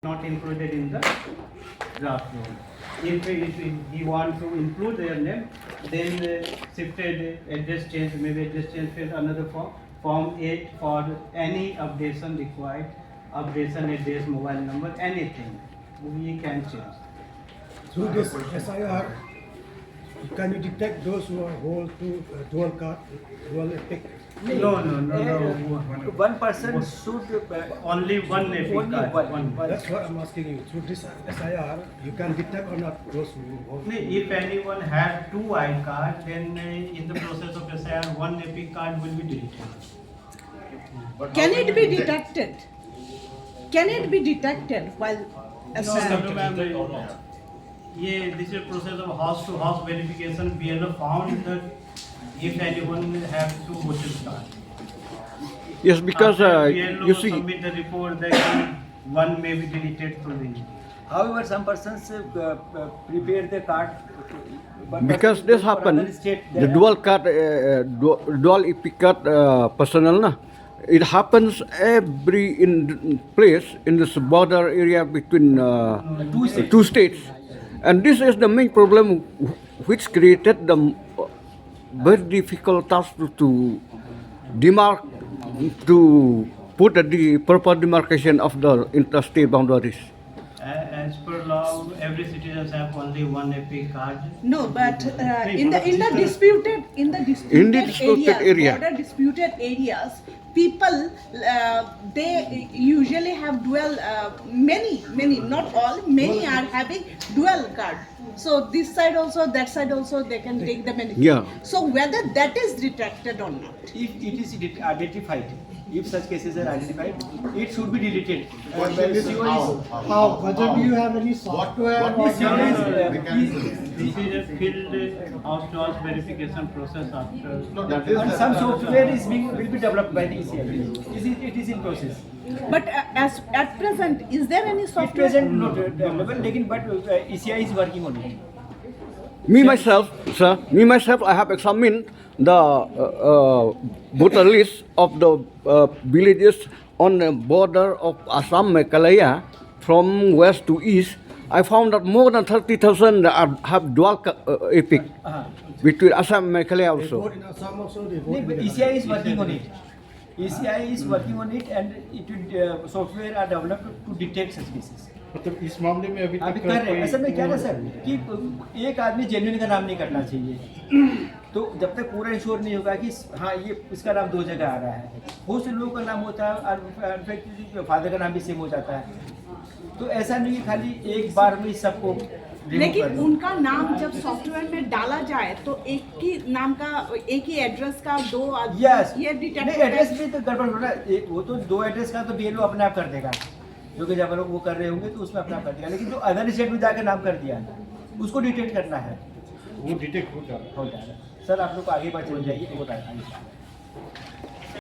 not included in the draft rule. If he want to include their name, then shifted address change, maybe address change with another form 8 for any updation required, updation address, mobile number, anything we can change. Through this SIR, can you detect those who hold dual card, dual epic? No. One person should Only one epic only card. one. That's what I'm asking you. Through this SIR, you can detect or not those who hold. If anyone have two I cards, then in the process of SIR, one epic card will be deleted. Can it be detected? Can it be detected while No, yeah, this is process of house to house verification. BLO found that if anyone have two voter cards. Yes, because BLO you see, submit the report that one may be deleted through the. However, some persons prepare the card. because this happen, the dual card, dual epic card personal, na, it happens every in place in this border area between two states, and this is the main problem which created the very difficult task to demark, to put the proper demarcation of the interstate boundaries. As per law, every citizen have only one epic card. no? But in the disputed area. border disputed areas, people they usually have dual. Many, not all. Many are having dual card. So this side also, that side also, they can take the benefit. Yeah. So whether that is detected or not. If it is identified, if such cases are identified, it should be deleted. How? Whether do you have any software? This is a field house-to-house verification process after. And some software will be developed by the ECI. It is in process. But as at present, is there any At software? present, not developed, but ECI is working on it. Me myself, sir, I have examined the voter list of the villages on the border of Assam, Meghalaya, from west to east. I found that more than 30,000 have dual epic between Assam and Meghalaya They also. vote in Assam also, they No, vote but in ECI is working on it. ECI is working on it, and it will, software are developed to detect such cases. मतलब इस मामले में अभी अभी तक कर रहे हैं। असल में क्या है सर कि एक आदमी जेन्युइन का नाम नहीं करना चाहिए, तो जब तक पूरा इंश्योर नहीं होगा कि हाँ ये इसका नाम दो जगह आ रहा है, बहुत से लोगों का नाम होता है और फादर का नाम भी सेम हो जाता है, तो ऐसा नहीं खाली एक बार में सबको लेकिन उनका नाम जब सॉफ्टवेयर में डाला जाए तो एक ही नाम का, एक ही एड्रेस का दो यस ये डिटेक्ट नहीं, एड्रेस में तो गड़बड़ हो रहा है, वो तो दो एड्रेस का तो बीएलओ अपने आप कर देगा, जो कि जब लोग वो कर रहे होंगे तो उसमें अपना कर देगा, लेकिन जो अदर स्टेट में जाकर नाम कर दिया उसको डिटेक्ट करना है, वो डिटेक्ट हो जाता है। हो जाएगा। सर आप लोग को आगे बढ़ चल जाइए, होता है।